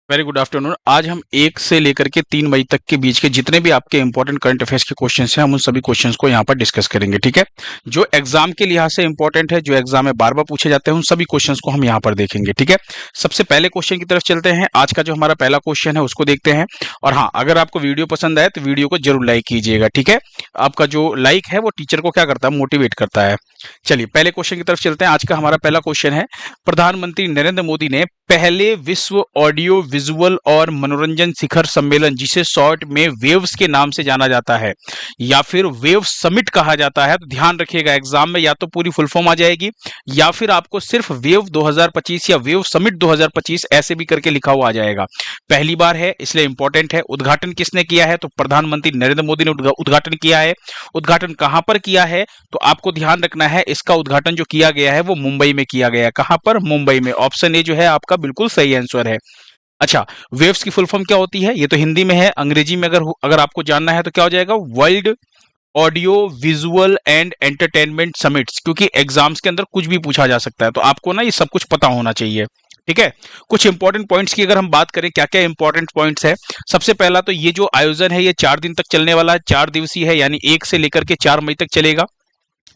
Very good afternoon. आज हम 1 से लेकर के 3 मई तक के बीच के जितने भी आपके इंपॉर्टेंट करंट अफेयर्स के क्वेश्चंस हैं, हम उन सभी क्वेश्चंस को यहाँ पर डिस्कस करेंगे। ठीक है, जो एग्जाम के लिहाज से इंपॉर्टेंट है, जो एग्जाम में बार बार पूछे जाते हैं, उन सभी क्वेश्चंस को हम यहाँ पर देखेंगे। ठीक है, सबसे पहले क्वेश्चन की तरफ चलते हैं। आज का जो हमारा पहला क्वेश्चन है उसको देखते हैं। और हाँ, अगर आपको वीडियो पसंद आए तो वीडियो को जरूर लाइक कीजिएगा। ठीक है, आपका जो लाइक है वो टीचर को क्या करता है, मोटिवेट करता है। चलिए पहले क्वेश्चन की तरफ चलते हैं। आज का हमारा पहला क्वेश्चन है, प्रधानमंत्री नरेंद्र मोदी ने पहले विश्व ऑडियो विजुअल और मनोरंजन शिखर सम्मेलन, जिसे शॉर्ट में वेव्स के नाम से जाना जाता है या फिर वेव समिट कहा जाता है, तो ध्यान रखिएगा एग्जाम में या तो पूरी फुल फॉर्म आ जाएगी या फिर आपको सिर्फ वेव 2025 या वेव समिट 2025 ऐसे भी करके लिखा हुआ आ जाएगा। पहली बार है इसलिए इंपॉर्टेंट है। उद्घाटन किसने किया है, तो प्रधानमंत्री नरेंद्र मोदी ने उद्घाटन किया है। उद्घाटन कहां पर किया है, तो आपको ध्यान रखना है इसका उद्घाटन जो किया गया है वो मुंबई में किया गया है। कहां पर, मुंबई में। ऑप्शन ए जो है आपका बिल्कुल सही आंसर है। अच्छा, वेव्स की फुल फॉर्म क्या होती है, ये तो हिंदी में है। अंग्रेजी में अगर आपको जानना है तो क्या हो जाएगा, world audio visual and entertainment summits. क्योंकि एग्जाम्स के अंदर कुछ भी पूछा जा सकता है, तो आपको ना ये सब कुछ पता होना चाहिए। ठीक है, कुछ इंपॉर्टेंट पॉइंट्स की अगर हम बात करें, क्या क्या इंपॉर्टेंट पॉइंट्स है। सबसे पहला तो ये जो आयोजन है ये 4 दिन तक चलने वाला है, 4 दिवसीय है, यानी 1 से लेकर के 4 मई तक चलेगा।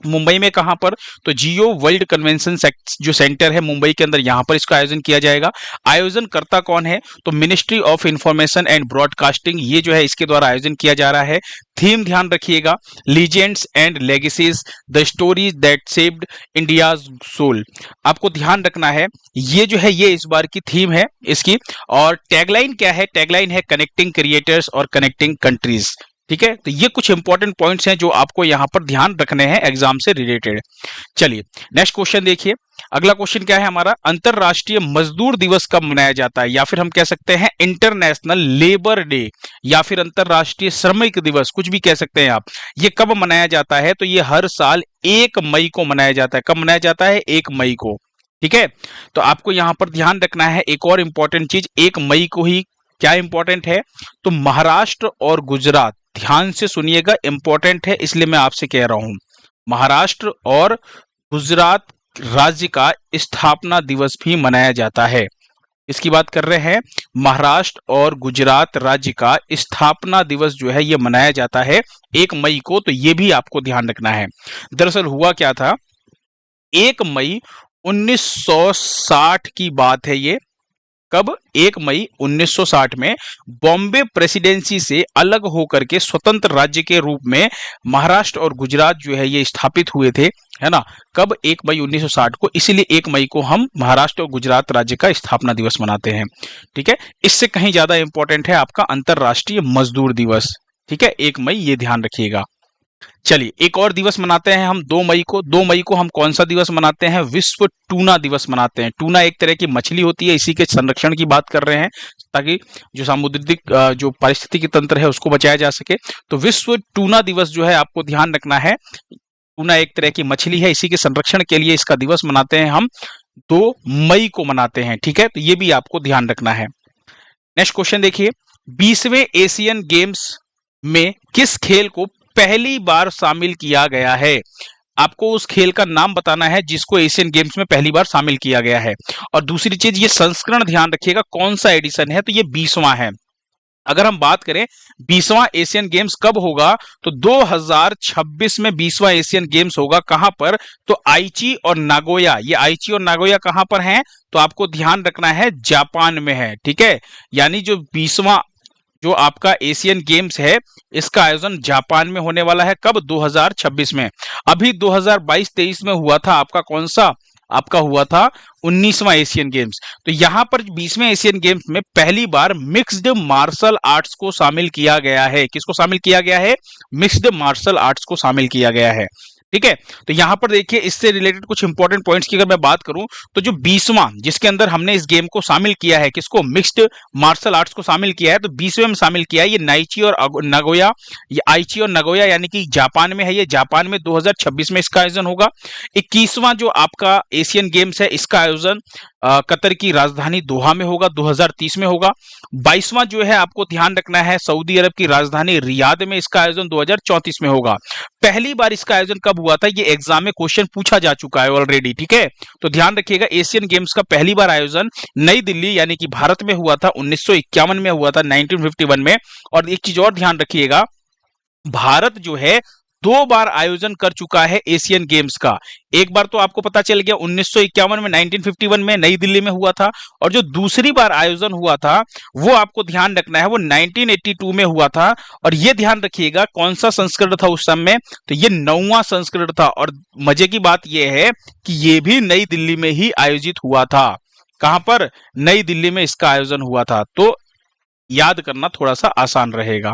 मुंबई में कहां पर, तो जियो वर्ल्ड कन्वेंशन जो सेंटर है मुंबई के अंदर, यहां पर इसका आयोजन किया जाएगा। आयोजन करता कौन है, तो ministry of information and broadcasting, ये जो है इसके द्वारा आयोजन किया जा रहा है। थीम ध्यान रखिएगा, legends and legacies, the stories that shaped India's soul. आपको ध्यान रखना है ये जो है ये इस बार की थीम है इसकी। और टैगलाइन क्या है, टैगलाइन है कनेक्टिंग क्रिएटर्स और कनेक्टिंग कंट्रीज। ठीक है, तो ये कुछ इंपॉर्टेंट पॉइंट्स हैं जो आपको यहां पर ध्यान रखने हैं एग्जाम से रिलेटेड। चलिए नेक्स्ट क्वेश्चन देखिए। अगला क्वेश्चन क्या है हमारा, अंतरराष्ट्रीय मजदूर दिवस कब मनाया जाता है, या फिर हम कह सकते हैं इंटरनेशनल लेबर डे, या फिर अंतरराष्ट्रीय श्रमिक दिवस, कुछ भी कह सकते हैं आप। ये कब मनाया जाता है, तो ये हर साल 1 मई को मनाया जाता है। कब मनाया जाता है, 1 मई को। ठीक है, तो आपको यहां पर ध्यान रखना है एक और इंपॉर्टेंट चीज, 1 मई को ही क्या इंपॉर्टेंट है, तो महाराष्ट्र और गुजरात, ध्यान से सुनिएगा, इंपॉर्टेंट है इसलिए मैं आपसे कह रहा हूं। महाराष्ट्र और गुजरात राज्य का स्थापना दिवस भी मनाया जाता है। इसकी बात कर रहे हैं, महाराष्ट्र और गुजरात राज्य का स्थापना दिवस जो है ये मनाया जाता है 1 मई को, तो ये भी आपको ध्यान रखना है। दरअसल हुआ क्या था, 1 मई 1960 की बात है ये। कब, 1 मई 1960 में बॉम्बे प्रेसिडेंसी से अलग होकर के स्वतंत्र राज्य के रूप में महाराष्ट्र और गुजरात जो है ये स्थापित हुए थे, है ना। कब, 1 मई 1960 को, इसीलिए 1 मई को हम महाराष्ट्र और गुजरात राज्य का स्थापना दिवस मनाते हैं। ठीक है, इससे कहीं ज्यादा इंपॉर्टेंट है आपका अंतरराष्ट्रीय मजदूर दिवस। ठीक है, 1 मई, ये ध्यान रखिएगा। चलिए एक और दिवस मनाते हैं हम 2 मई को। 2 मई को हम कौन सा दिवस मनाते हैं, विश्व टूना दिवस मनाते हैं। टूना एक तरह की मछली होती है, इसी के संरक्षण की बात कर रहे हैं ताकि जो सामुद्रिक जो पारिस्थितिकी तंत्र है उसको बचाया जा सके। तो विश्व टूना दिवस जो है आपको ध्यान रखना है, टूना एक तरह की मछली है, इसी के संरक्षण के लिए इसका दिवस मनाते हैं हम, 2 मई को मनाते हैं। ठीक है, तो ये भी आपको ध्यान रखना है। नेक्स्ट क्वेश्चन देखिए, 20वें एशियन गेम्स में किस खेल को पहली बार शामिल किया गया है। आपको उस खेल का नाम बताना है जिसको एशियन गेम्स में पहली बार शामिल किया गया है। और दूसरी चीज, ये संस्करण ध्यान रखिएगा कौन सा एडिशन है, तो ये 20वां है। अगर हम बात करें 20वां एशियन गेम्स कब होगा, तो 2026 में 20वां एशियन गेम्स होगा। कहां पर, तो आईची और नागोया। ये आईची और नागोया कहां पर हैं, तो आपको ध्यान रखना है जापान में है। ठीक है, यानी जो 20वां जो आपका एशियन गेम्स है इसका आयोजन जापान में होने वाला है। कब, 2026 में। अभी 2022-23 में हुआ था आपका कौन सा, आपका हुआ था 19वां एशियन गेम्स। तो यहां पर 20वें एशियन गेम्स में पहली बार मिक्स्ड मार्शल आर्ट्स को शामिल किया गया है। किसको शामिल किया गया है, मिक्स्ड मार्शल आर्ट्स को शामिल किया गया है। ठीक है, तो यहां पर देखिए इससे रिलेटेड कुछ इंपॉर्टेंट पॉइंट्स की अगर मैं बात करूं, तो जो 20वां जिसके अंदर हमने इस गेम को शामिल किया है, किसको, मिक्स्ड मार्शल आर्ट्स को शामिल किया है, तो 20वें में शामिल किया है ये नाइची और नगोया। ये आईची और नगोया यानी कि जापान में है, ये जापान में 2026 में इसका आयोजन होगा। 21वां जो आपका एशियन गेम्स है इसका आयोजन कतर की राजधानी दोहा में होगा, 2030 में होगा। 22वां जो है आपको ध्यान रखना है सऊदी अरब की राजधानी रियाद में इसका आयोजन 2034 में होगा। पहली बार इसका आयोजन कब हुआ था, ये एग्जाम में क्वेश्चन पूछा जा चुका है ऑलरेडी, ठीक है। तो ध्यान रखिएगा, एशियन गेम्स का पहली बार आयोजन नई दिल्ली यानी कि भारत में हुआ था, 1951 में हुआ था, 1951 में। और एक चीज और ध्यान रखिएगा, भारत जो है 2 बार आयोजन कर चुका है एशियन गेम्स का। एक बार तो आपको पता चल गया 1951 में, 1951 में नई दिल्ली में हुआ था, और जो दूसरी बार आयोजन हुआ था वो आपको ध्यान रखना है, वो 1982 में हुआ था। और ये ध्यान रखिएगा कौन सा संस्करण था उस समय, तो ये 9वां संस्करण था। और मजे की बात यह है कि ये भी नई दिल्ली में ही आयोजित हुआ था। कहां पर? नई दिल्ली में इसका आयोजन हुआ था। तो याद करना थोड़ा सा आसान रहेगा।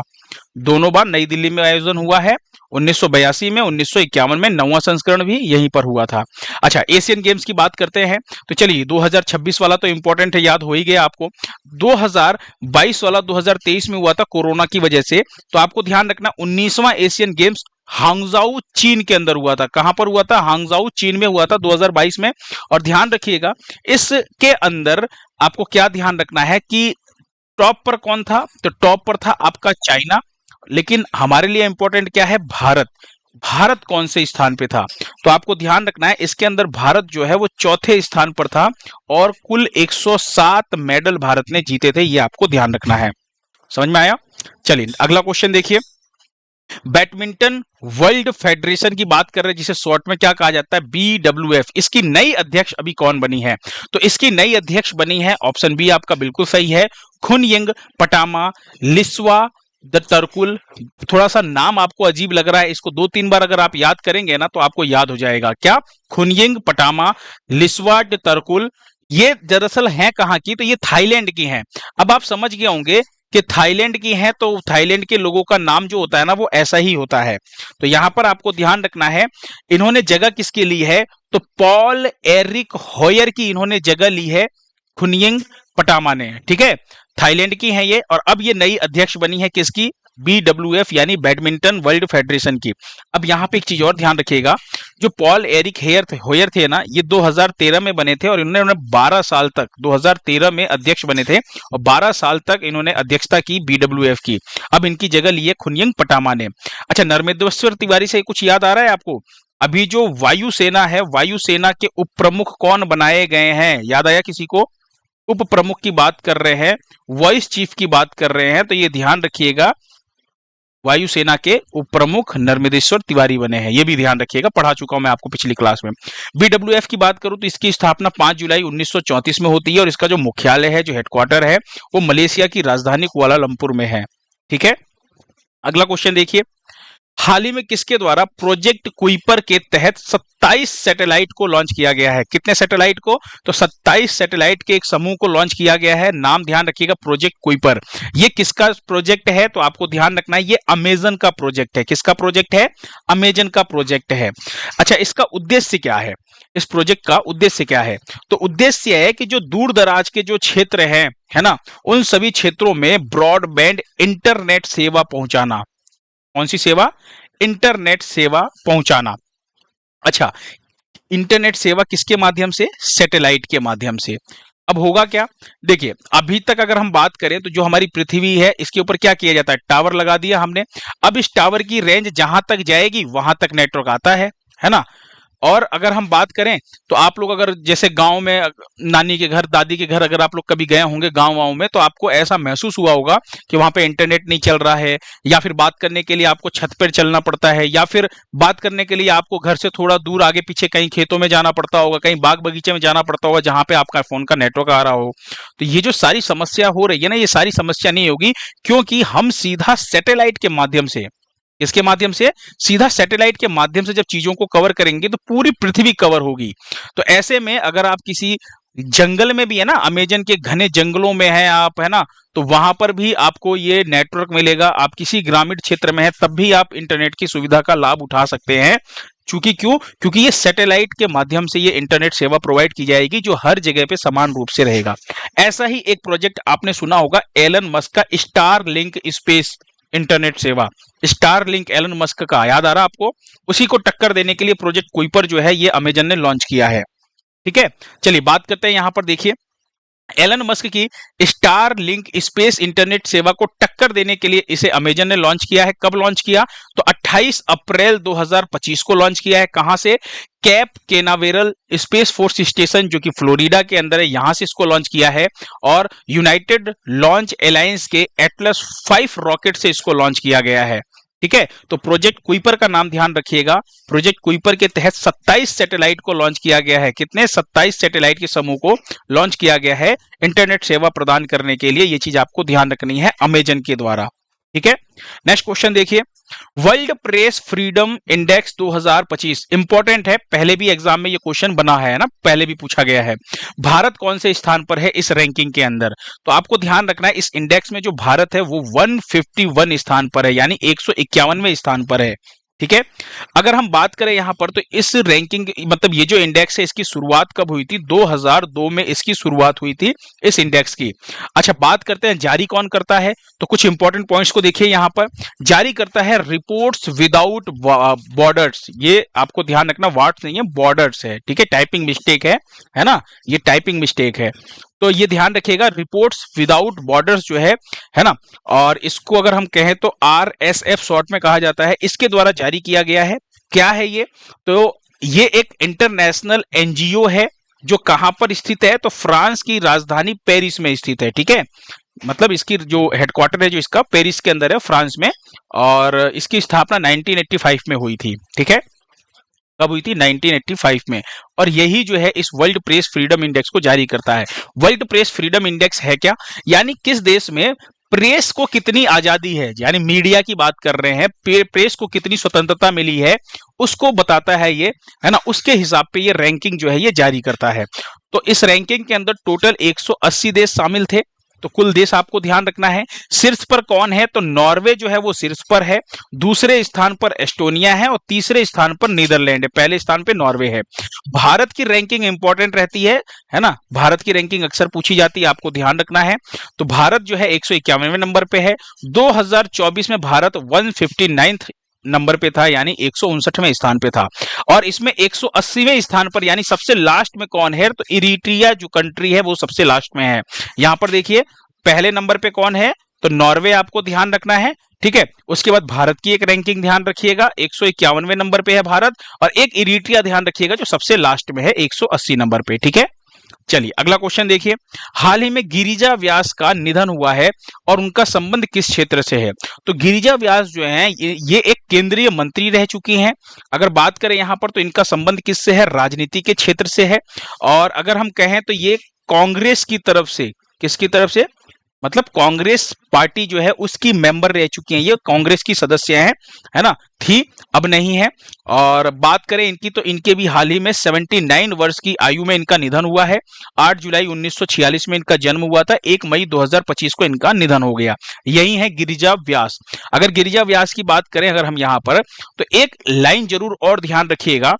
दोनों बार नई दिल्ली में आयोजन हुआ है, 1982 में, 1951 में, 9वां संस्करण भी यहीं पर हुआ था। अच्छा, एशियन गेम्स की बात करते हैं तो चलिए, 2026 वाला तो इंपॉर्टेंट है, याद हो ही गया आपको। 2022 वाला 2023 में हुआ था कोरोना की वजह से, तो आपको ध्यान रखना 19वां एशियन गेम्स हांगजाऊ चीन के अंदर हुआ था। कहां पर हुआ था? हांगजाऊ चीन में हुआ था 2022 में। और ध्यान रखिएगा इसके अंदर आपको क्या ध्यान रखना है कि टॉप पर कौन था? तो टॉप पर था आपका चाइना, लेकिन हमारे लिए इंपॉर्टेंट क्या है? भारत। भारत कौन से स्थान पे था? तो आपको ध्यान रखना है इसके अंदर भारत जो है वो चौथे स्थान पर था, और कुल 107 मेडल भारत ने जीते थे, ये आपको ध्यान रखना है। समझ में आया? चलिए अगला क्वेश्चन देखिए। बैडमिंटन वर्ल्ड फेडरेशन की बात कर रहे हैं, जिसे शॉर्ट में क्या कहा जाता है? BWF। इसकी नई अध्यक्ष अभी कौन बनी है? तो इसकी नई अध्यक्ष बनी है, ऑप्शन बी आपका बिल्कुल सही है, खुनयिंग पटामा लिस्वा द तरकुल। थोड़ा सा नाम आपको अजीब लग रहा है, इसको 2-3 बार अगर आप याद करेंगे ना तो आपको याद हो जाएगा। क्या? खुनयिंग पटामा लिस्वा द तरकुल। ये दरअसल है कहां की? तो ये थाईलैंड की हैं। अब आप समझ गए होंगे कि थाईलैंड की हैं, तो थाईलैंड के लोगों का नाम जो होता है ना वो ऐसा ही होता है। तो यहां पर आपको ध्यान रखना है, इन्होंने जगह किसकी ली है? तो पॉल एरिक हॉयर की इन्होंने जगह ली है, खुनयिंग पटामा ने, ठीक है। थाईलैंड की है ये, और अब ये नई अध्यक्ष बनी है किसकी? BWF यानी बैडमिंटन वर्ल्ड फेडरेशन की। अब यहां पे एक चीज और ध्यान रखिएगा, जो पॉल एरिक होयर थे ना, ये 2013 में बने थे, और इन्होंने 12 साल तक, 2013 में अध्यक्ष बने थे, और 12 साल तक इन्होंने अध्यक्षता की BWF की। अब इनकी जगह ली है खुनयिंग पटामा ने। अच्छा, नर्मदेश्वर तिवारी से कुछ याद आ रहा है आपको? अभी जो वायुसेना है, वायुसेना के उप प्रमुख कौन बनाए गए हैं? याद आया किसी को? उप प्रमुख की बात कर रहे हैं, वाइस चीफ की बात कर रहे हैं, तो ये ध्यान रखिएगा, वायुसेना के उप प्रमुख नर्मदेश्वर तिवारी बने हैं। ये भी ध्यान रखिएगा, पढ़ा चुका हूं मैं आपको पिछली क्लास में। BWF की बात करूं तो इसकी स्थापना 5 जुलाई 1934 में होती है, और इसका जो मुख्यालय है, जो हेडक्वार्टर है, वो मलेशिया की राजधानी कुआलालंपुर में है, ठीक है। अगला क्वेश्चन देखिए, हाल ही में किसके द्वारा प्रोजेक्ट कुइपर के तहत 27 सैटेलाइट को लॉन्च किया गया है? कितने सैटेलाइट को? तो 27 सैटेलाइट के एक समूह को लॉन्च किया गया है। नाम ध्यान रखिएगा, प्रोजेक्ट कुइपर। ये किसका प्रोजेक्ट है? तो आपको ध्यान रखना है, ये अमेजन का प्रोजेक्ट है। किसका प्रोजेक्ट है? अमेजन का प्रोजेक्ट है। अच्छा, इसका उद्देश्य क्या है? इस प्रोजेक्ट का उद्देश्य क्या है? तो उद्देश्य है कि जो दूर दराज के जो क्षेत्र हैं, है ना, उन सभी क्षेत्रों में ब्रॉडबैंड इंटरनेट सेवा पहुंचाना। कौन सी सेवा? इंटरनेट सेवा पहुंचाना। अच्छा, इंटरनेट सेवा किसके माध्यम से? सैटेलाइट के माध्यम से। अब होगा क्या? देखिए, अभी तक अगर हम बात करें तो जो हमारी पृथ्वी है, इसके ऊपर क्या किया जाता है? टावर लगा दिया हमने। अब इस टावर की रेंज जहां तक जाएगी वहां तक नेटवर्क आता है ना। और अगर हम बात करें तो आप लोग अगर जैसे गांव में नानी के घर, दादी के घर अगर आप लोग कभी गए होंगे गांव में, तो आपको ऐसा महसूस हुआ होगा कि वहां पे इंटरनेट नहीं चल रहा है, या फिर बात करने के लिए आपको छत पर चलना पड़ता है, या फिर बात करने के लिए आपको घर से थोड़ा दूर आगे पीछे कहीं खेतों में जाना पड़ता होगा, कहीं बाग बगीचे में जाना पड़ता होगा, जहां पे आपका फोन का नेटवर्क आ रहा हो। तो ये जो सारी समस्या हो रही है ना, ये सारी समस्या नहीं होगी, क्योंकि हम सीधा सैटेलाइट के माध्यम से, इसके माध्यम से, सीधा सैटेलाइट के माध्यम से जब चीजों को कवर करेंगे तो पूरी पृथ्वी कवर होगी। तो ऐसे में अगर आप किसी जंगल में भी है ना, अमेजन के घने जंगलों में है आप, है ना, तो वहां पर भी आपको ये नेटवर्क मिलेगा। आप किसी ग्रामीण क्षेत्र में है तब भी आप इंटरनेट की सुविधा का लाभ उठा सकते हैं। क्योंकि ये सैटेलाइट के माध्यम से ये इंटरनेट सेवा प्रोवाइड की जाएगी, जो हर जगह पे समान रूप से रहेगा। ऐसा ही एक प्रोजेक्ट आपने सुना होगा, एलन मस्क का स्टारलिंक स्पेस इंटरनेट सेवा। स्टारलिंक एलन मस्क का, याद आ रहा आपको? उसी को टक्कर देने के लिए प्रोजेक्ट कुइपर जो है ये अमेजन ने लॉन्च किया है, ठीक है। चलिए बात करते हैं, यहां पर देखिए, एलन मस्क की स्टार लिंक स्पेस इंटरनेट सेवा को टक्कर देने के लिए इसे अमेजन ने लॉन्च किया है। कब लॉन्च किया? तो 28 अप्रैल 2025 को लॉन्च किया है। कहां से? कैप केनावेरल स्पेस फोर्स स्टेशन जो कि फ्लोरिडा के अंदर है, यहां से इसको लॉन्च किया है। और यूनाइटेड लॉन्च अलायंस के एटलस 5 रॉकेट से इसको लॉन्च किया गया है। ठीक है, तो प्रोजेक्ट कुइपर का नाम ध्यान रखिएगा। प्रोजेक्ट कुइपर के तहत 27 सैटेलाइट को लॉन्च किया गया है। कितने? 27 सैटेलाइट के समूह को लॉन्च किया गया है इंटरनेट सेवा प्रदान करने के लिए। यह चीज आपको ध्यान रखनी है, अमेजन के द्वारा। ठीक है, नेक्स्ट क्वेश्चन देखिए। World press freedom index 2025 important है, पहले भी एग्जाम में ये क्वेश्चन बना है ना, पहले भी पूछा गया है। भारत कौन से स्थान पर है इस रैंकिंग के अंदर? तो आपको ध्यान रखना है, इस इंडेक्स में जो भारत है वो 151 स्थान पर है, यानी 151वें स्थान पर है। ठीक है, अगर हम बात करें यहां पर, तो इस रैंकिंग मतलब ये जो इंडेक्स है इसकी शुरुआत कब हुई थी? 2002 में इसकी शुरुआत हुई थी इस इंडेक्स की। अच्छा, बात करते हैं जारी कौन करता है, तो कुछ इंपॉर्टेंट पॉइंट्स को देखिए। यहां पर जारी करता है रिपोर्ट्स विदाउट बॉर्डर्स। ये आपको ध्यान रखना, वार्ड्स नहीं है, बॉर्डर्स है। ठीक है, टाइपिंग मिस्टेक है ना, ये टाइपिंग मिस्टेक है, तो ये ध्यान रखिएगा। रिपोर्ट्स विदाउट बॉर्डर्स जो है ना, और इसको अगर हम कहें तो RSF शॉर्ट में कहा जाता है, इसके द्वारा जारी किया गया है। क्या है ये? तो ये एक इंटरनेशनल एनजीओ है जो कहां पर स्थित है? तो फ्रांस की राजधानी पेरिस में स्थित है। ठीक है, मतलब इसकी जो हेडक्वार्टर है जो इसका पेरिस के अंदर है, फ्रांस में, और इसकी स्थापना 1985 में हुई थी। ठीक है, कब हुई थी? 1985 में। और यही जो है इस वर्ल्ड प्रेस फ्रीडम इंडेक्स को जारी करता है। वर्ल्ड प्रेस फ्रीडम इंडेक्स है क्या? यानी किस देश में प्रेस को कितनी आजादी है, यानी मीडिया की बात कर रहे हैं, प्रेस को कितनी स्वतंत्रता मिली है, उसको बताता है ये, है ना, उसके हिसाब पे ये रैंकिंग जो है ये जारी करता है। तो इस रैंकिंग के अंदर टोटल 180 देश शामिल थे। तो कुल देश आपको ध्यान रखना है। शीर्ष पर कौन है? तो नॉर्वे जो है वो शीर्ष पर है, दूसरे स्थान पर एस्टोनिया है, और तीसरे स्थान पर नीदरलैंड है, पहले स्थान पे नॉर्वे है। भारत की रैंकिंग इंपॉर्टेंट रहती है ना, भारत की रैंकिंग अक्सर पूछी जाती है, आपको ध्यान रखना है। तो भारत जो है 151वें नंबर पे है। 2024 में भारत 159th नंबर पे था, यानी 159वें स्थान पे था। और इसमें 180वें स्थान पर, यानी सबसे लास्ट में कौन है? तो इरिट्रिया जो कंट्री है वो सबसे लास्ट में है। यहां पर देखिए, पहले नंबर पे कौन है? तो नॉर्वे, आपको ध्यान रखना है। ठीक है, उसके बाद भारत की एक रैंकिंग ध्यान रखिएगा, 151वें नंबर पे है भारत, और एक इरिट्रिया ध्यान रखिएगा जो सबसे लास्ट में है 180 नंबर पे। ठीक है, चलिए अगला क्वेश्चन देखिए। हाल ही में गिरिजा व्यास का निधन हुआ है और उनका संबंध किस क्षेत्र से है? तो गिरिजा व्यास जो है ये एक केंद्रीय मंत्री रह चुकी हैं। अगर बात करें यहां पर, तो इनका संबंध किससे है? राजनीति के क्षेत्र से है। और अगर हम कहें तो ये कांग्रेस की तरफ से, किसकी तरफ से? मतलब कांग्रेस पार्टी जो है उसकी मेंबर रह चुकी हैं, ये कांग्रेस की सदस्य हैं, है ना, थी, अब नहीं है। और बात करें इनकी, तो इनके भी हाल ही में 79 वर्ष की आयु में इनका निधन हुआ है। 8 जुलाई 1946 में इनका जन्म हुआ था, 1 मई 2025 को इनका निधन हो गया। यही है गिरिजा व्यास। अगर गिरिजा व्यास की बात करें अगर हम यहाँ पर, तो एक लाइन जरूर और ध्यान रखिएगा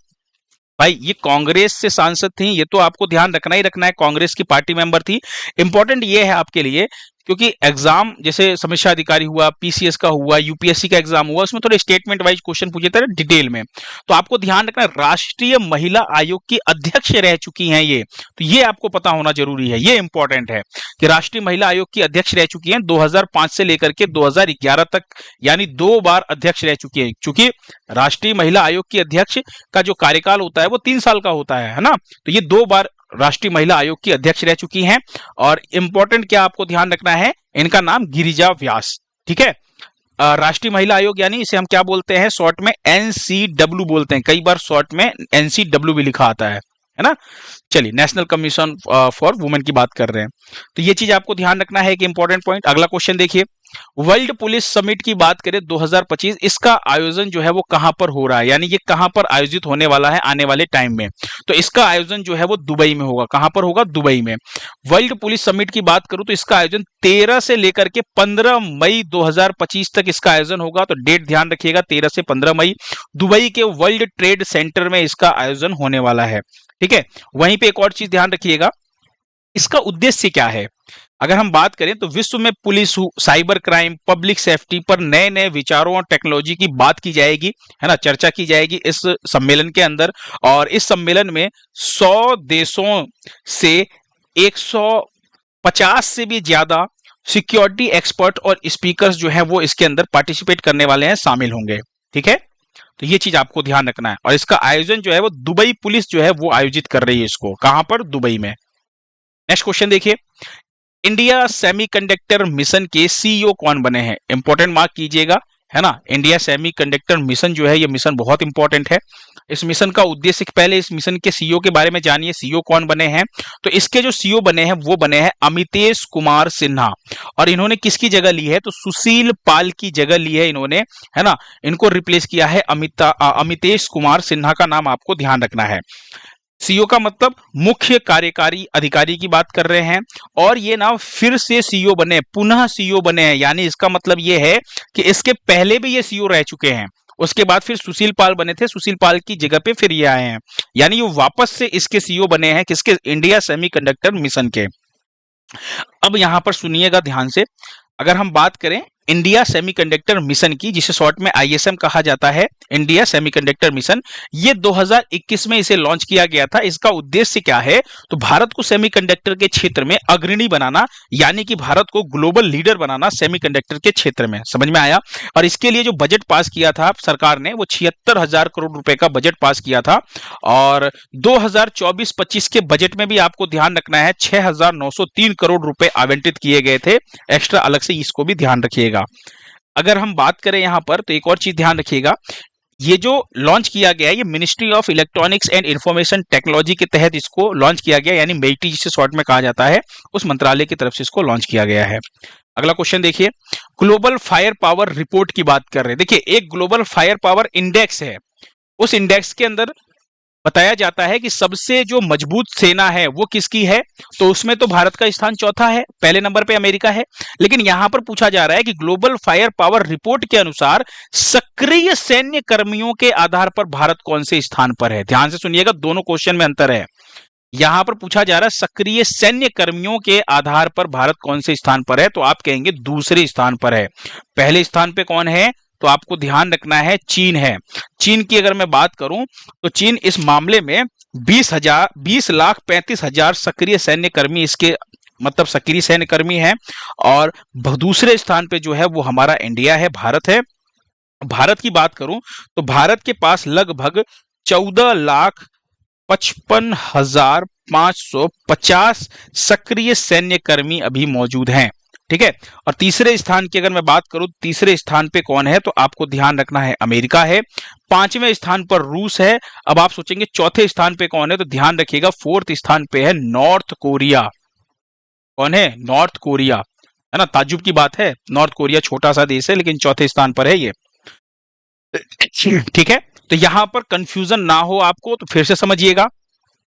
भाई, ये कांग्रेस से सांसद थी, ये तो आपको ध्यान रखना ही रखना है, कांग्रेस की पार्टी मेंबर थी। इंपॉर्टेंट ये है आपके लिए, क्योंकि एग्जाम जैसे समीक्षा अधिकारी हुआ, पीसीएस का हुआ, यूपीएससी का एग्जाम हुआ, उसमें थोड़े स्टेटमेंट वाइज क्वेश्चन पूछे थे डिटेल में। तो आपको ध्यान रखना, राष्ट्रीय महिला आयोग की अध्यक्ष रह चुकी हैं ये, तो ये आपको पता होना जरूरी है, ये इंपॉर्टेंट है कि राष्ट्रीय महिला आयोग की अध्यक्ष रह चुकी हैं 2005 से लेकर के 2011 तक, यानी 2 बार अध्यक्ष रह चुकी है। चूंकि राष्ट्रीय महिला आयोग की अध्यक्ष का जो कार्यकाल होता है वो 3 साल का होता है ना, तो ये 2 बार राष्ट्रीय महिला आयोग की अध्यक्ष रह चुकी हैं। और इंपॉर्टेंट क्या आपको ध्यान रखना है, इनका नाम गिरिजा व्यास। ठीक है, राष्ट्रीय महिला आयोग यानी इसे हम क्या बोलते हैं शॉर्ट में? NCW बोलते हैं, कई बार शॉर्ट में NCW भी लिखा आता है ना। चलिए, नेशनल कमीशन फॉर वुमेन की बात कर रहे हैं, तो ये चीज आपको ध्यान रखना है कि इंपॉर्टेंट पॉइंट। अगला क्वेश्चन देखिए, वर्ल्ड पुलिस समिट की बात करें 2025, इसका आयोजन जो है वो कहां पर हो रहा है, यानी ये कहां पर आयोजित होने वाला है आने वाले टाइम में? तो इसका आयोजन जो है वो दुबई में होगा। कहां पर होगा? दुबई में। वर्ल्ड पुलिस समिट की बात करूं तो इसका आयोजन 13 से लेकर के 15 मई 2025 तक इसका आयोजन होगा। तो डेट ध्यान रखिएगा, 13 से 15 मई, दुबई के वर्ल्ड ट्रेड सेंटर में इसका आयोजन होने वाला है। ठीक है, वहीं पे एक और चीज ध्यान रखिएगा, इसका उद्देश्य क्या है? अगर हम बात करें तो विश्व में police, cyber crime, public safety पर नए नए विचारों और टेक्नोलॉजी की बात की जाएगी, है ना, चर्चा की जाएगी इस सम्मेलन के अंदर। और इस सम्मेलन में 100 देशों से 100 50 से भी ज्यादा सिक्योरिटी एक्सपर्ट और स्पीकर्स जो है वो इसके अंदर पार्टिसिपेट करने वाले हैं, शामिल होंगे। ठीक है, तो ये चीज आपको ध्यान रखना है। और इसका आयोजन जो है वो दुबई पुलिस जो है वो आयोजित कर रही है इसको। कहां पर? दुबई में। नेक्स्ट क्वेश्चन देखिए, इंडिया सेमीकंडक्टर मिशन के सीईओ कौन बने हैं? इंपॉर्टेंट मार्क कीजिएगा, है ना। इंडिया सेमीकंडक्टर मिशन जो है ये मिशन बहुत इंपॉर्टेंट है। इस मिशन का उद्देश्य, पहले इस मिशन के सीईओ के बारे में जानिए, सीईओ कौन बने हैं। तो इसके जो सीईओ बने हैं वो बने हैं अमितेश कुमार सिन्हा। और इन्होंने किसकी जगह ली है? तो सुशील पाल की जगह ली है इन्होंने, है ना। इनको रिप्लेस किया है अमितेश कुमार सिन्हा का नाम आपको ध्यान रखना है। सीईओ का मतलब मुख्य कार्यकारी अधिकारी की बात कर रहे हैं। और ये ना फिर से सीईओ बने, पुनः सीईओ बने हैं, यानी इसका मतलब ये है कि इसके पहले भी ये सीईओ रह चुके हैं, उसके बाद फिर सुशील पाल बने थे, सुशील पाल की जगह पे फिर ये आए हैं, यानी ये वापस से इसके सीईओ बने हैं। किसके? इंडिया सेमीकंडक्टर मिशन के। अब यहां पर सुनिएगा ध्यान से, अगर हम बात करें इंडिया सेमीकंडक्टर मिशन की, जिसे शॉर्ट में आईएसएम कहा जाता है, इंडिया सेमीकंडक्टर मिशन, ये 2021 में इसे लॉन्च किया गया था। इसका उद्देश्य क्या है? तो भारत को सेमीकंडक्टर के क्षेत्र में अग्रणी बनाना, यानी कि भारत को ग्लोबल लीडर बनाना सेमीकंडक्टर के क्षेत्र में। समझ में आया? और इसके लिए जो बजट पास किया था सरकार ने, वो 76,000 करोड़ रुपए का बजट पास किया था। और 2024-25 के बजट में भी आपको ध्यान रखना है 6,903 करोड़ रुपए आवंटित किए गए थे एक्स्ट्रा, अलग से इसको भी ध्यान रखिएगा। अगर हम बात करें यहां पर, तो एक और चीज ध्यान रखिएगा, ये जो लॉन्च किया गया है ये ministry of electronics and information technology के तहत इसको लॉन्च किया गया, यानी मेटी जिसे शॉर्ट में कहा जाता है, उस मंत्रालय की तरफ से इसको लॉन्च किया गया है। अगला क्वेश्चन देखिए, ग्लोबल फायर पावर रिपोर्ट की बात कर रहे हैं। देखिए, एक ग्लोबल फायर पावर इंडेक्स है, उस इंडेक्स के अंदर बताया जाता है कि सबसे जो मजबूत सेना है वो किसकी है। तो उसमें तो भारत का स्थान चौथा है, पहले नंबर पे अमेरिका है। लेकिन यहां पर पूछा जा रहा है कि ग्लोबल फायर पावर रिपोर्ट के अनुसार सक्रिय सैन्य कर्मियों के आधार पर भारत कौन से स्थान पर है। ध्यान से सुनिएगा, दोनों क्वेश्चन में अंतर है। यहां पर पूछा जा रहा है सक्रिय सैन्य कर्मियों के आधार पर भारत कौन से स्थान पर है, तो आप कहेंगे दूसरे स्थान पर है। पहले स्थान पे कौन है? तो आपको ध्यान रखना है चीन है। चीन की अगर मैं बात करूं तो चीन इस मामले में 20,35,000 सक्रिय सैन्य कर्मी, इसके मतलब सक्रिय सैन्य कर्मी हैं। और दूसरे स्थान पे जो है वो हमारा इंडिया है, भारत है। भारत की बात करूं तो भारत के पास लगभग 14,55,550 सक्रिय सैन्य कर्मी अभी मौजूद हैं। ठीक है, और तीसरे स्थान की अगर मैं बात करूं, तीसरे स्थान पे कौन है? तो आपको ध्यान रखना है अमेरिका है। पांचवें स्थान पर रूस है। अब आप सोचेंगे चौथे स्थान पे कौन है, तो ध्यान रखिएगा फोर्थ स्थान पे है नॉर्थ कोरिया। कौन है? नॉर्थ कोरिया, है ना। ताज्जुब की बात है, नॉर्थ कोरिया छोटा सा देश है लेकिन चौथे स्थान पर है ये। ठीक है, तो यहां पर कंफ्यूजन ना हो आपको, तो फिर से समझिएगा,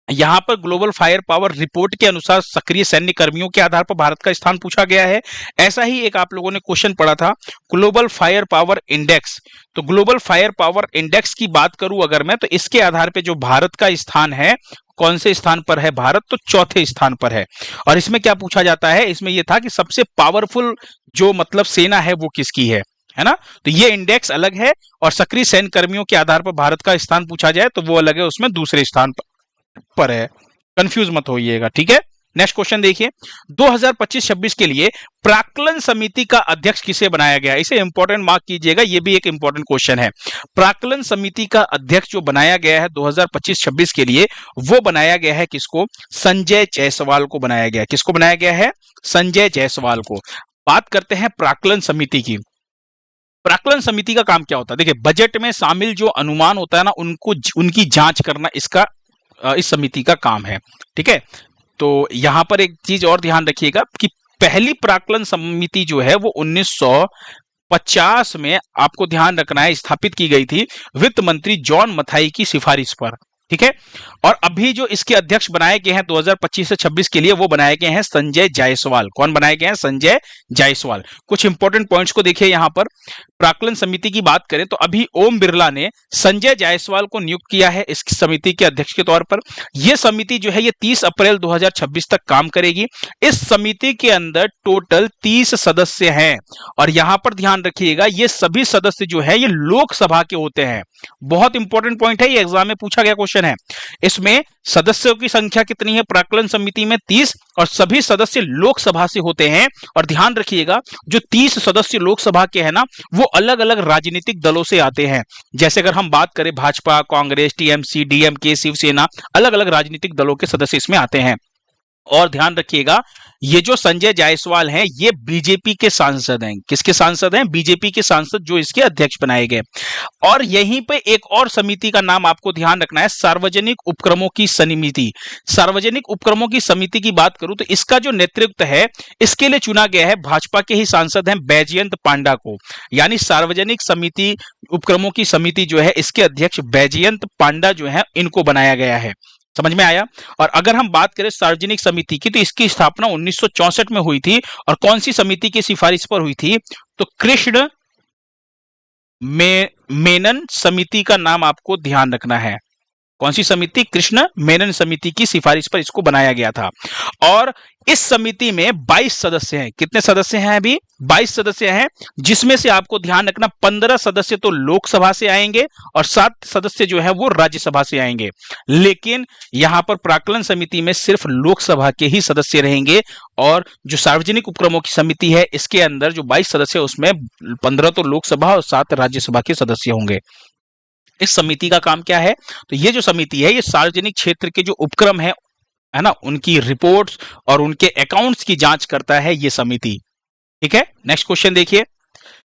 यहां पर ग्लोबल फायर पावर रिपोर्ट के अनुसार सक्रिय सैन्य कर्मियों के आधार पर भारत का स्थान पूछा गया है। ऐसा ही एक आप लोगों ने क्वेश्चन पढ़ा था ग्लोबल फायर पावर इंडेक्स। तो ग्लोबल फायर पावर इंडेक्स की बात करूं अगर मैं, तो इसके आधार पर जो भारत का स्थान है, कौन से स्थान पर है भारत? तो चौथे स्थान पर है। और इसमें क्या पूछा जाता है? इसमें यह था कि सबसे पावरफुल जो मतलब सेना है वो किसकी है ना। तो ये इंडेक्स अलग है, और सक्रिय सैन्य कर्मियों के आधार पर भारत का स्थान पूछा जाए तो वो अलग है, उसमें दूसरे स्थान पर है। कंफ्यूज मत होइएगा, ठीक है। नेक्स्ट क्वेश्चन देखिए, 2025-26 के लिए प्राक्कलन समिति का अध्यक्ष किसे बनाया गया? इसे इंपॉर्टेंट मार्क कीजिएगा, ये भी एक इंपॉर्टेंट क्वेश्चन है। प्राक्कलन समिति का अध्यक्ष जो बनाया गया है 2025-26 के लिए, वो बनाया गया है किसको? संजय जायसवाल को बनाया गया है। किसको बनाया गया है? संजय जायसवाल को। बात करते हैं प्राक्कलन समिति की। प्राक्कलन समिति का काम क्या होता है? देखिए, बजट में शामिल जो अनुमान होता है ना, उनकी जांच करना इस समिति का काम है। ठीक है, तो यहां पर एक चीज और ध्यान रखिएगा कि पहली प्राक्कलन समिति जो है वो 1950 में, आपको ध्यान रखना है, स्थापित की गई थी वित्त मंत्री जॉन मथाई की सिफारिश पर। ठीक है, और अभी जो इसके अध्यक्ष बनाए गए हैं 2025 से 26 के लिए, वो बनाए गए हैं संजय जायसवाल। कौन बनाए गए हैं? संजय जायसवाल। कुछ इंपॉर्टेंट पॉइंट्स को देखिए यहां पर। प्राक्कलन समिति की बात करें तो अभी ओम बिरला ने संजय जायसवाल को नियुक्त किया है इस समिति के अध्यक्ष के तौर पर। यह समिति जो है ये 30 अप्रैल 2026 तक काम करेगी। इस समिति के अंदर टोटल 30 सदस्य हैं, और यहां पर ध्यान रखिएगा ये सभी सदस्य जो है ये लोकसभा के होते हैं। बहुत इंपॉर्टेंट पॉइंट है, ये एग्जाम में पूछा गया क्वेश्चन क्वेश्चन है। इसमें सदस्यों की संख्या कितनी है प्राक्कलन समिति में? 30, और सभी सदस्य लोकसभा से होते हैं। और ध्यान रखिएगा, जो 30 सदस्य लोकसभा के हैं ना, वो अलग अलग राजनीतिक दलों से आते हैं। जैसे अगर हम बात करें भाजपा, कांग्रेस, टीएमसी, डीएमके, शिवसेना, अलग अलग राजनीतिक दलों के सदस्य इसमें आते हैं। और ध्यान रखिएगा, ये जो संजय जायसवाल हैं, ये बीजेपी के सांसद हैं। किसके सांसद हैं? बीजेपी के सांसद, जो इसके अध्यक्ष बनाए गए। और यहीं पे एक और समिति का नाम आपको ध्यान रखना है, सार्वजनिक उपक्रमों की समिति। सार्वजनिक उपक्रमों की समिति की बात करूं तो इसका जो नेतृत्व है, इसके लिए चुना गया है भाजपा के ही सांसद हैं बैजयंत पांडा को। यानी सार्वजनिक समिति उपक्रमों की समिति जो है, इसके अध्यक्ष बैजयंत पांडा जो है, इनको बनाया गया है। समझ में आया? और अगर हम बात करें सार्वजनिक समिति की, तो इसकी स्थापना 1964 में हुई थी। और कौन सी समिति की सिफारिश पर हुई थी? तो कृष्ण मेनन समिति का नाम आपको ध्यान रखना है। कौन सी समिति? कृष्ण मेनन समिति की सिफारिश पर इसको बनाया गया था। और इस समिति में 22 सदस्य हैं। कितने सदस्य हैं? अभी 22 सदस्य हैं, जिसमें से आपको ध्यान रखना 15 सदस्य तो लोकसभा से आएंगे और 7 सदस्य जो है वो राज्यसभा से आएंगे। लेकिन यहां पर प्राक्कलन समिति में सिर्फ लोकसभा के ही सदस्य रहेंगे। और जो सार्वजनिक उपक्रमों की समिति है, इसके अंदर जो 22 सदस्य, उसमें 15 तो लोकसभा और 7 राज्यसभा के सदस्य होंगे। इस समिति का काम क्या है? तो ये जो समिति है, ये सार्वजनिक क्षेत्र के जो उपक्रम है ना, उनकी रिपोर्ट्स और उनके अकाउंट्स की जांच करता है ये समिति। ठीक है, नेक्स्ट क्वेश्चन देखिए।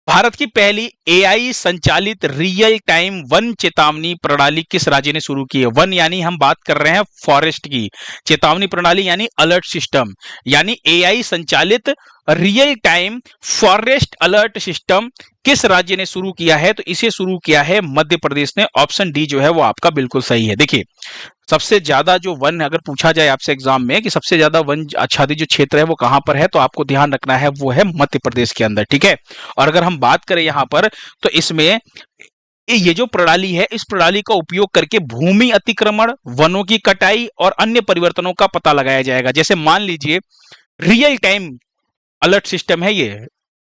भारत की पहली एआई संचालित रियल टाइम वन चेतावनी प्रणाली किस राज्य ने शुरू की है? वन यानी हम बात कर रहे हैं फॉरेस्ट की, चेतावनी प्रणाली यानी अलर्ट सिस्टम, यानी एआई संचालित real time forest alert system किस राज्य ने शुरू किया है? तो इसे शुरू किया है मध्य प्रदेश ने। ऑप्शन डी जो है वो आपका बिल्कुल सही है। देखिए, सबसे ज्यादा जो वन, अगर पूछा जाए आपसे एग्जाम में कि सबसे ज्यादा वन आच्छादित जो क्षेत्र है वो कहां पर है, तो आपको ध्यान रखना है वो है मध्य प्रदेश के अंदर। ठीक है, और अगर हम बात करें यहां पर, तो इसमें ये जो प्रणाली है, इस प्रणाली का उपयोग करके भूमि अतिक्रमण, वनों की कटाई और अन्य परिवर्तनों का पता लगाया जाएगा। जैसे मान लीजिए रियल टाइम अलर्ट सिस्टम है ये,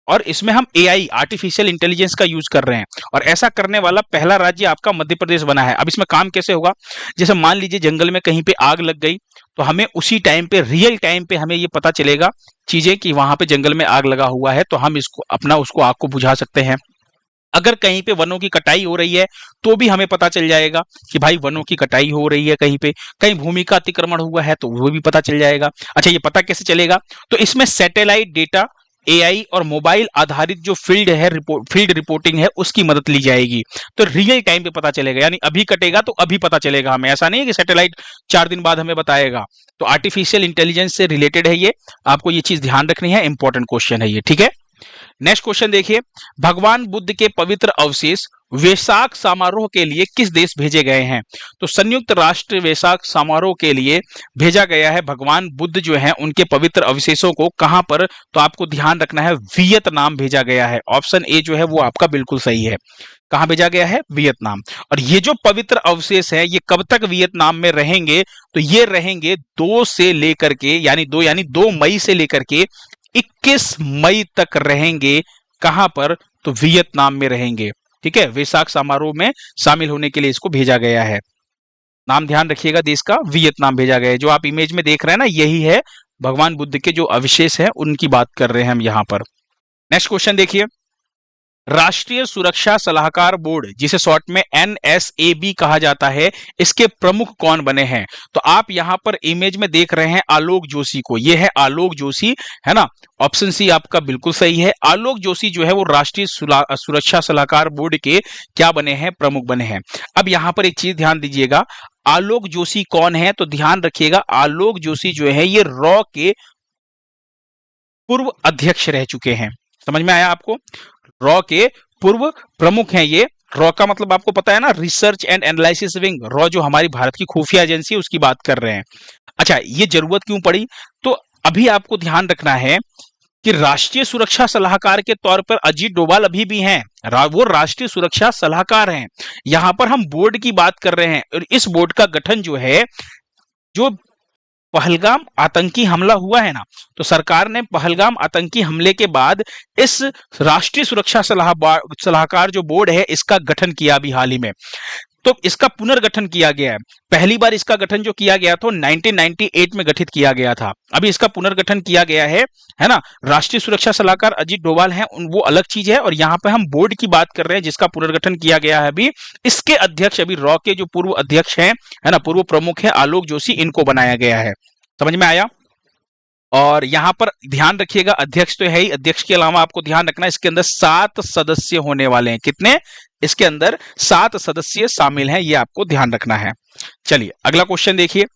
और इसमें हम एआई, आर्टिफिशियल इंटेलिजेंस का यूज कर रहे हैं, और ऐसा करने वाला पहला राज्य आपका मध्य प्रदेश बना है। अब इसमें काम कैसे होगा? जैसे मान लीजिए जंगल में कहीं पे आग लग गई, तो हमें उसी टाइम पे, रियल टाइम पे हमें ये पता चलेगा चीजें कि वहां पे जंगल में आग लगा हुआ है, तो हम उसको आग को बुझा सकते हैं। अगर कहीं पे वनों की कटाई हो रही है, तो भी हमें पता चल जाएगा कि भाई वनों की कटाई हो रही है, कहीं पे कहीं भूमि का अतिक्रमण हुआ है तो वो भी पता चल जाएगा। अच्छा, ये पता कैसे चलेगा? तो इसमें सैटेलाइट डेटा, एआई और मोबाइल आधारित जो फील्ड रिपोर्टिंग है, उसकी मदद ली जाएगी। तो रियल टाइम पे पता चलेगा, यानी अभी कटेगा तो अभी पता चलेगा हमें। ऐसा नहीं है कि सैटेलाइट 4 दिन बाद हमें बताएगा। तो आर्टिफिशियल इंटेलिजेंस से रिलेटेड है ये, आपको ये चीज ध्यान रखनी है, इंपॉर्टेंट क्वेश्चन है ये। ठीक है, नेक्स्ट क्वेश्चन देखिए। भगवान बुद्ध के पवित्र अवशेष वैसाख समारोह के लिए किस देश भेजे गए हैं? तो संयुक्त राष्ट्र वैसाख समारोह के लिए भेजा गया है भगवान बुद्ध जो हैं उनके पवित्र अवशेषों को। कहां पर? तो आपको ध्यान रखना है वियतनाम भेजा गया है। ऑप्शन ए जो है वो आपका बिल्कुल सही है। कहां भेजा गया है? वियतनाम। और ये जो पवित्र अवशेष है, ये कब तक वियतनाम में रहेंगे? तो ये रहेंगे 2 से लेकर के, यानी 2 मई से लेकर के 21 मई तक रहेंगे। कहां पर? तो वियतनाम में रहेंगे। ठीक है, वैसाख समारोह में शामिल होने के लिए इसको भेजा गया है। नाम ध्यान रखिएगा देश का, वियतनाम भेजा गया है। जो आप इमेज में देख रहे हैं ना, यही है भगवान बुद्ध के जो अवशेष हैं, उनकी बात कर रहे हैं हम यहां पर। नेक्स्ट क्वेश्चन देखिए। राष्ट्रीय सुरक्षा सलाहकार बोर्ड, जिसे शॉर्ट में NSAB कहा जाता है, इसके प्रमुख कौन बने हैं? तो आप यहां पर इमेज में देख रहे हैं आलोक जोशी को। ये है आलोक जोशी, है ना। ऑप्शन सी आपका बिल्कुल सही है। आलोक जोशी जो है वो राष्ट्रीय सुरक्षा सलाहकार बोर्ड के क्या बने हैं? प्रमुख बने हैं। अब यहां पर एक चीज ध्यान दीजिएगा, आलोक जोशी कौन है? तो ध्यान रखिएगा, आलोक जोशी जो है ये रॉ के पूर्व अध्यक्ष रह चुके हैं। समझ में आया आपको? रॉ के पूर्व प्रमुख हैं ये। रॉ का मतलब आपको पता है ना, research and analysis wing. Raw जो हमारी भारत की खुफिया एजेंसी है, उसकी बात कर रहे हैं। अच्छा, ये जरूरत क्यों पड़ी? तो अभी आपको ध्यान रखना है कि राष्ट्रीय सुरक्षा सलाहकार के तौर पर अजीत डोभाल अभी भी हैं, वो राष्ट्रीय सुरक्षा सलाहकार हैं। यहां पर हम बोर्ड की बात कर रहे हैं, और इस बोर्ड का गठन जो है, जो पहलगाम आतंकी हमला हुआ है ना, तो सरकार ने पहलगाम आतंकी हमले के बाद इस राष्ट्रीय सुरक्षा सलाहकार जो बोर्ड है, इसका गठन किया अभी हाल ही में। तो इसका पुनर्गठन किया गया है। पहली बार इसका गठन जो किया गया था 1998 में गठित किया गया था। अभी इसका पुनर्गठन किया गया है ना। राष्ट्रीय सुरक्षा सलाहकार अजीत डोभाल हैं, वो अलग चीज है, और यहाँ पे हम बोर्ड की बात कर रहे हैं जिसका पुनर्गठन किया गया है। अभी इसके अध्यक्ष, अभी रॉ के जो पूर्व अध्यक्ष हैं, है ना, पूर्व प्रमुख है आलोक जोशी, इनको बनाया गया है। समझ में आया। और यहां पर ध्यान रखिएगा, अध्यक्ष तो है ही, अध्यक्ष के अलावा आपको ध्यान रखना इसके अंदर 7 सदस्य होने वाले हैं। कितने? इसके अंदर 7 सदस्य शामिल हैं, ये आपको ध्यान रखना है। चलिए अगला क्वेश्चन देखिए।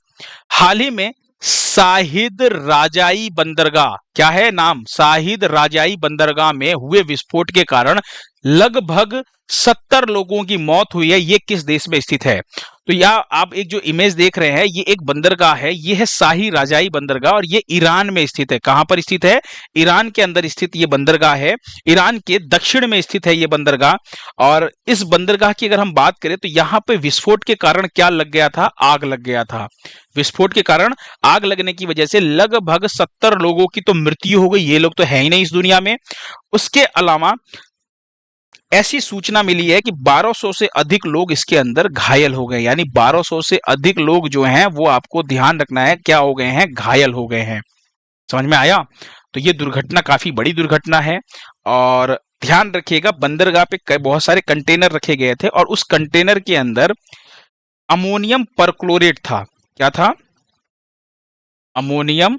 हाल ही में शाहिद राजाई बंदरगाह, क्या है नाम? शाहिद राजाई बंदरगाह में हुए विस्फोट के कारण लगभग 70 लोगों की मौत हुई है। ये किस देश में स्थित है? तो यह आप एक जो इमेज देख रहे हैं, ये एक बंदरगाह है, ये है शाही राजाई बंदरगाह, और ये ईरान में स्थित है। कहां पर स्थित है? ईरान के अंदर स्थित ये बंदरगाह है। ईरान के दक्षिण में स्थित है ये बंदरगाह। और इस बंदरगाह की अगर हम बात करें तो यहां पे विस्फोट के कारण क्या लग गया था? आग लग गया था। विस्फोट के कारण आग लगने की वजह से लगभग 70 लोगों की तो मृत्यु हो गई। ये लोग तो है ही नहीं इस दुनिया में। उसके अलावा ऐसी सूचना मिली है कि 1200 से अधिक लोग इसके अंदर घायल हो गए, यानी 1200 से अधिक लोग जो हैं वो आपको ध्यान रखना है क्या हो गए हैं? घायल हो गए हैं। समझ में आया। तो ये दुर्घटना काफी बड़ी दुर्घटना है। और ध्यान रखिएगा, बंदरगाह पे बहुत सारे कंटेनर रखे गए थे और उस कंटेनर के अंदर अमोनियम परक्लोरेट था। क्या था? Ammonium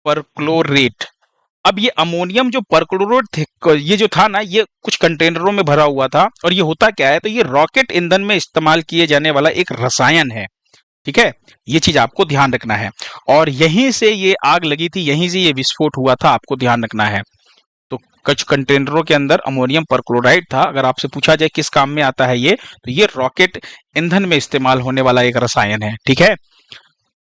perchlorate. अब ये अमोनियम जो परक्लोरेट थे, ये जो था ना, ये कुछ कंटेनरों में भरा हुआ था। और ये होता क्या है? तो ये रॉकेट ईंधन में इस्तेमाल किए जाने वाला एक रसायन है। ठीक है, ये चीज आपको ध्यान रखना है। और यहीं से ये आग लगी थी, यहीं से ये विस्फोट हुआ था, आपको ध्यान रखना है। तो कुछ कंटेनरों के अंदर अमोनियम परक्लोराइड था। अगर आपसे पूछा जाए किस काम में आता है ये, तो ये रॉकेट ईंधन में इस्तेमाल होने वाला एक रसायन है। ठीक है,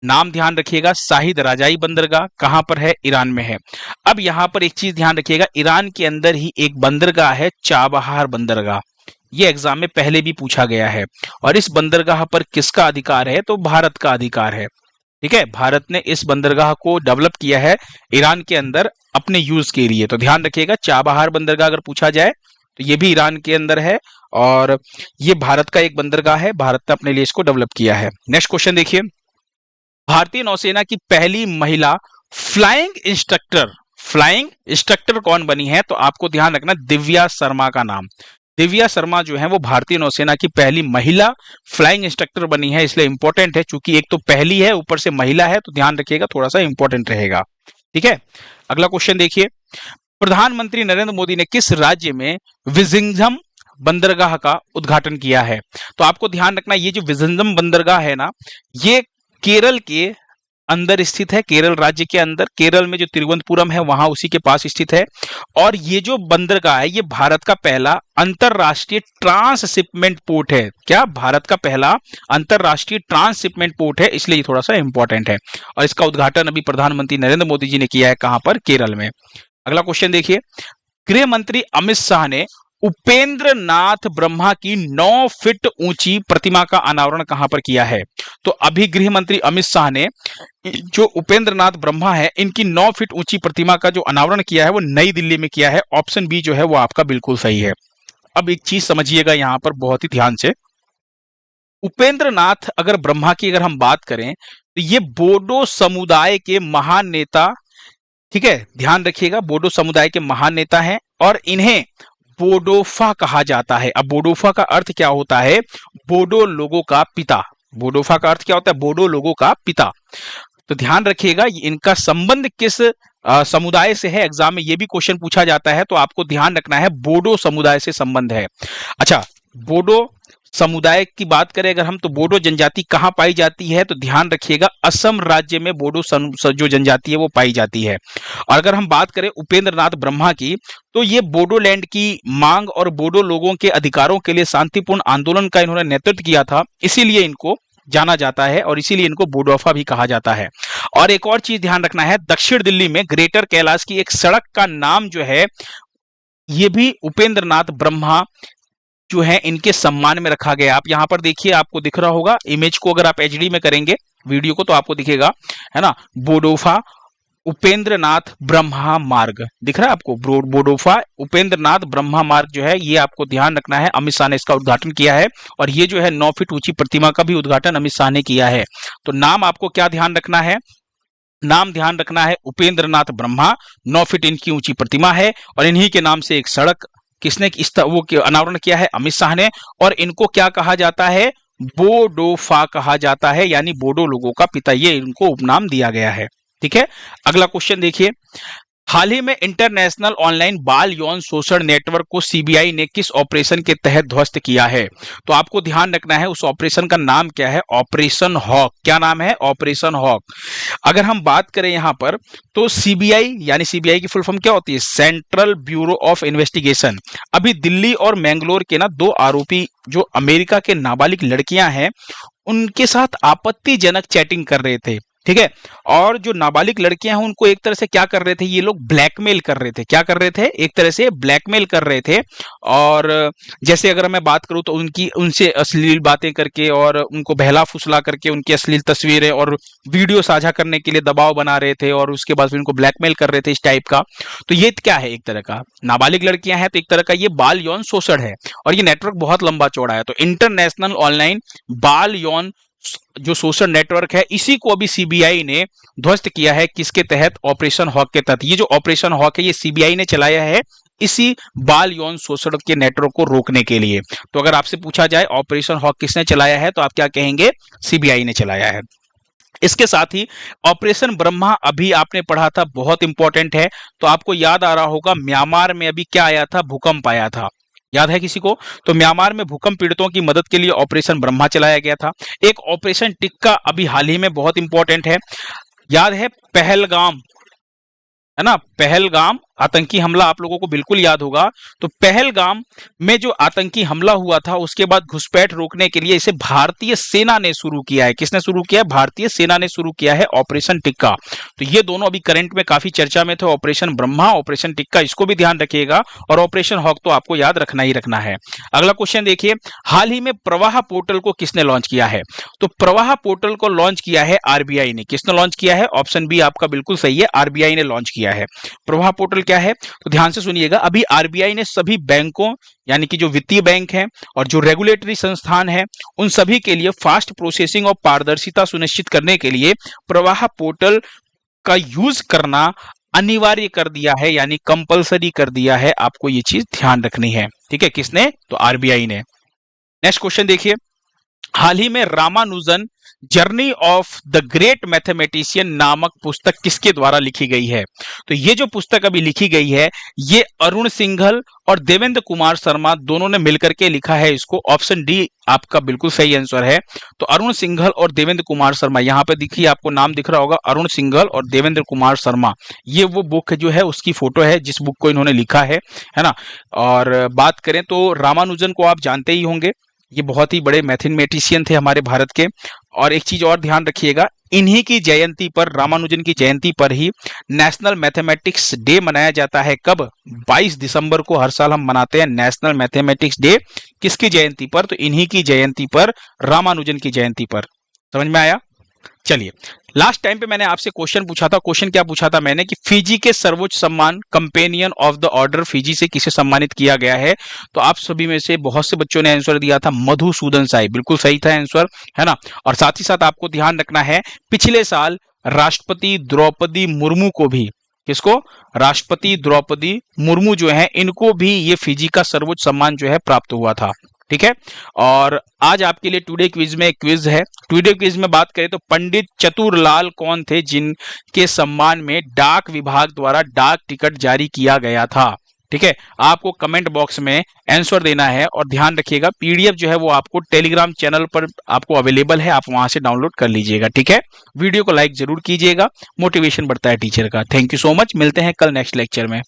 नाम ध्यान रखिएगा, शाहिद राजाई बंदरगाह कहां पर है? ईरान में है। अब यहां पर एक चीज ध्यान रखिएगा, ईरान के अंदर ही एक बंदरगाह है, चाबहार बंदरगाह। ये एग्जाम में पहले भी पूछा गया है। और इस बंदरगाह पर किसका अधिकार है? तो भारत का अधिकार है। ठीक है, भारत ने इस बंदरगाह को डेवलप किया है ईरान के अंदर अपने यूज के लिए। तो ध्यान रखिएगा, चाबहार बंदरगाह अगर पूछा जाए तो ये भी ईरान के अंदर है और ये भारत का एक बंदरगाह है। भारत ने अपने लिए इसको डेवलप किया है। नेक्स्ट क्वेश्चन देखिए। भारतीय नौसेना की पहली महिला फ्लाइंग इंस्ट्रक्टर कौन बनी है? तो आपको ध्यान रखना, दिव्या शर्मा का नाम। दिव्या शर्मा जो है वो भारतीय नौसेना की पहली महिला फ्लाइंग इंस्ट्रक्टर बनी है। इसलिए इंपॉर्टेंट है, चूंकि एक तो पहली है, ऊपर से महिला है, तो ध्यान रखिएगा, थोड़ा सा इंपॉर्टेंट रहेगा। ठीक है, अगला क्वेश्चन देखिए। प्रधानमंत्री नरेंद्र मोदी ने किस राज्य में विजिंघम बंदरगाह का उद्घाटन किया है? तो आपको ध्यान रखना, ये जो विजिंघम बंदरगाह है ना, ये केरल के अंदर स्थित है। केरल राज्य के अंदर, केरल में जो तिरुवनंतपुरम है वहां उसी के पास स्थित है। और ये जो बंदरगाह है, ये भारत का पहला अंतरराष्ट्रीय ट्रांसशिपमेंट पोर्ट है। क्या? भारत का पहला अंतरराष्ट्रीय ट्रांसशिपमेंट पोर्ट है, इसलिए ये थोड़ा सा इंपॉर्टेंट है। और इसका उद्घाटन अभी प्रधानमंत्री नरेंद्र मोदी जी ने किया है। कहां पर? केरल में। अगला क्वेश्चन देखिए। गृह मंत्री अमित शाह ने उपेंद्र नाथ ब्रह्मा की 9 फीट ऊंची प्रतिमा का अनावरण कहां पर किया है? तो अभी गृह मंत्री अमित शाह ने जो उपेंद्र नाथ ब्रह्मा है, इनकी 9 फीट ऊंची प्रतिमा का जो अनावरण किया है वो नई दिल्ली में किया है। ऑप्शन बी जो है वो आपका बिल्कुल सही है। अब एक चीज समझिएगा यहां पर बहुत ही ध्यान से। उपेंद्र नाथ अगर ब्रह्मा की अगर हम बात करें तो ये बोडो समुदाय के महान नेता, ठीक है, ध्यान रखिएगा, बोडो समुदाय के महान नेता हैं और इन्हें बोडोफा कहा जाता है। अब बोडोफा का अर्थ क्या होता है? बोडो लोगों का पिता। बोडोफा का अर्थ क्या होता है? बोडो लोगों का पिता। तो ध्यान रखिएगा, इनका संबंध किस समुदाय से है? एग्जाम में ये भी क्वेश्चन पूछा जाता है, तो आपको ध्यान रखना है बोडो समुदाय से संबंध है। अच्छा, बोडो समुदाय की बात करें अगर हम, तो बोडो जनजाति कहां पाई जाती है? तो ध्यान रखिएगा, असम राज्य में बोडो जो जनजाति है वो पाई जाती है। और अगर हम बात करें उपेंद्र नाथ ब्रह्मा की, तो ये बोडोलैंड की मांग और बोडो लोगों के अधिकारों के लिए शांतिपूर्ण आंदोलन का इन्होंने नेतृत्व किया था, इसीलिए इनको जाना जाता है और इसीलिए इनको बोडोफा भी कहा जाता है। और एक और चीज ध्यान रखना है, दक्षिण दिल्ली में ग्रेटर कैलाश की एक सड़क का नाम जो है, ये भी उपेंद्र नाथ ब्रह्मा जो है इनके सम्मान में रखा गया। आप यहां पर देखिए, आपको दिख रहा होगा इमेज को, अगर आप एचडी में करेंगे वीडियो को तो आपको दिखेगा, है ना, बोडोफा उपेंद्र नाथ ब्रह्मा मार्ग दिख रहा है आपको, बोडोफा उपेंद्र नाथ ब्रह्मा मार्ग जो है ये आपको ध्यान रखना है। अमित शाह ने इसका उद्घाटन किया है और ये जो है 9 फीट ऊंची प्रतिमा का भी उद्घाटन अमित शाह ने किया है। तो नाम आपको क्या ध्यान रखना है, नाम ध्यान रखना है उपेंद्र नाथ ब्रह्मा, 9 फीट इनकी ऊंची प्रतिमा है और इन्हीं के नाम से एक सड़क किसने वो अनावरण किया है, अमित शाह ने। और इनको क्या कहा जाता है, बोडोफा कहा जाता है, यानी बोडो लोगों का पिता, ये इनको उपनाम दिया गया है। ठीक है, अगला क्वेश्चन देखिए, हाल ही में इंटरनेशनल ऑनलाइन बाल यौन शोषण नेटवर्क को सीबीआई ने किस ऑपरेशन के तहत ध्वस्त किया है? तो आपको ध्यान रखना है उस ऑपरेशन का नाम क्या है, ऑपरेशन हॉक। क्या नाम है, ऑपरेशन हॉक। अगर हम बात करें यहां पर तो सीबीआई, यानी सीबीआई की फुल फॉर्म क्या होती है, सेंट्रल ब्यूरो ऑफ इन्वेस्टिगेशन, अभी दिल्ली और मैंगलोर के ना 2 आरोपी जो अमेरिका के नाबालिग लड़कियां हैं उनके साथ आपत्तिजनक चैटिंग कर रहे थे। ठीक है, और जो नाबालिग लड़कियां हैं उनको एक तरह से क्या कर रहे थे, ये लोग ब्लैकमेल कर रहे थे। क्या कर रहे थे, एक तरह से ब्लैकमेल कर रहे थे। और जैसे अगर मैं बात करूं तो उनसे अश्लील बातें करके और उनको बहला फुसला करके उनकी अश्लील तस्वीरें और वीडियो साझा करने के लिए दबाव बना रहे थे और उसके बाद फिर उनको ब्लैकमेल कर रहे थे इस टाइप का। तो ये क्या है, एक तरह का नाबालिग लड़कियां हैं तो एक तरह का ये बाल यौन शोषण है और ये नेटवर्क बहुत लंबा चौड़ा है। तो इंटरनेशनल ऑनलाइन बाल यौन जो सोशल नेटवर्क है इसी को अभी सीबीआई ने ध्वस्त किया है, किसके तहत, ऑपरेशन हॉक के तहत। ये जो ऑपरेशन हॉक है ये सीबीआई ने चलाया है इसी बाल यौन शोषण के नेटवर्क को रोकने के लिए। तो अगर आपसे पूछा जाए ऑपरेशन हॉक किसने चलाया है तो आप क्या कहेंगे, सीबीआई ने चलाया है। इसके साथ ही ऑपरेशन ब्रह्मा अभी आपने पढ़ा था, बहुत इंपॉर्टेंट है। तो आपको याद आ रहा होगा म्यांमार में अभी क्या आया था, भूकंप आया था, याद है किसी को? तो म्यांमार में भूकंप पीड़ितों की मदद के लिए ऑपरेशन ब्रह्मा चलाया गया था। एक ऑपरेशन टिक्का अभी हाल ही में बहुत इंपॉर्टेंट है, याद है, पहलगाम, है ना, पहलगाम आतंकी हमला आप लोगों को बिल्कुल याद होगा। तो पहलगाम में जो आतंकी हमला हुआ था उसके बाद घुसपैठ रोकने के लिए इसे भारतीय सेना ने शुरू किया है। किसने शुरू किया है, भारतीय सेना ने शुरू किया है ऑपरेशन टिक्का। तो ये दोनों अभी करंट में काफी चर्चा में थे, ऑपरेशन ब्रह्मा, ऑपरेशन टिक्का, इसको भी ध्यान रखिएगा। और ऑपरेशन हॉक तो आपको याद रखना ही रखना है। अगला क्वेश्चन देखिए, हाल ही में प्रवाह पोर्टल को किसने लॉन्च किया है? तो प्रवाह पोर्टल को लॉन्च किया है आरबीआई ने। किसने लॉन्च किया है, ऑप्शन बी आपका बिल्कुल सही है, आरबीआई ने लॉन्च किया है। प्रवाह पोर्टल क्या है, तो ध्यान से सुनिएगा, अभी आरबीआई ने सभी बैंकों यानी कि जो वित्तीय बैंक हैं और जो रेगुलेटरी संस्थान है उन सभी के लिए फास्ट प्रोसेसिंग और पारदर्शिता सुनिश्चित करने के लिए प्रवाह पोर्टल का यूज करना अनिवार्य कर दिया है, यानी कंपलसरी कर दिया है। आपको ये चीज ध्यान रखनी है। ठीक है, किसने, तो आरबीआई ने। नेक्स्ट क्वेश्चन देखिए, हाल ही में Ramanujan journey of the great mathematician नामक पुस्तक किसके द्वारा लिखी गई है? तो ये जो पुस्तक अभी लिखी गई है ये अरुण सिंघल और देवेंद्र कुमार शर्मा दोनों ने मिलकर के लिखा है इसको। ऑप्शन डी आपका बिल्कुल सही आंसर है। तो अरुण सिंघल और देवेंद्र कुमार शर्मा, यहाँ पे देखिए आपको नाम दिख रहा होगा, अरुण सिंघल और देवेंद्र कुमार शर्मा, ये वो बुक जो है उसकी फोटो है जिस बुक को इन्होंने लिखा है ना। और बात करें तो रामानुजन को आप जानते ही होंगे, ये बहुत ही बड़े मैथमेटिशियन थे हमारे भारत के। और एक चीज और ध्यान रखिएगा, इन्हीं की जयंती पर, रामानुजन की जयंती पर ही नेशनल मैथमेटिक्स डे मनाया जाता है। कब, 22 दिसंबर को हर साल हम मनाते हैं नेशनल मैथमेटिक्स डे। किसकी जयंती पर, तो इन्हीं की जयंती पर, रामानुजन की जयंती पर। समझ में आया? चलिए, लास्ट टाइम पे मैंने आपसे क्वेश्चन पूछा था, क्वेश्चन क्या पूछा था मैंने कि फिजी के सर्वोच्च सम्मान companion of the order Fiji से किसे सम्मानित किया गया है? तो आप सभी में से बहुत से बच्चों ने आंसर दिया था मधुसूदन साई, बिल्कुल सही था आंसर, है ना। और साथ ही साथ आपको ध्यान रखना है पिछले साल राष्ट्रपति द्रौपदी मुर्मू को भी, किसको, राष्ट्रपति द्रौपदी मुर्मू जो है इनको भी ये फिजी का सर्वोच्च सम्मान जो है प्राप्त हुआ था। ठीक है, और आज आपके लिए टुडे क्विज में एक क्विज है। टुडे क्विज में बात करें तो पंडित चतुरलाल कौन थे जिनके सम्मान में डाक विभाग द्वारा डाक टिकट जारी किया गया था? ठीक है, आपको कमेंट बॉक्स में आंसर देना है। और ध्यान रखिएगा पीडीएफ जो है वो आपको टेलीग्राम चैनल पर आपको अवेलेबल है, आप वहां से डाउनलोड कर लीजिएगा। ठीक है, वीडियो को लाइक जरूर कीजिएगा, मोटिवेशन बढ़ता है टीचर का। थैंक यू सो मच, मिलते हैं कल नेक्स्ट लेक्चर में।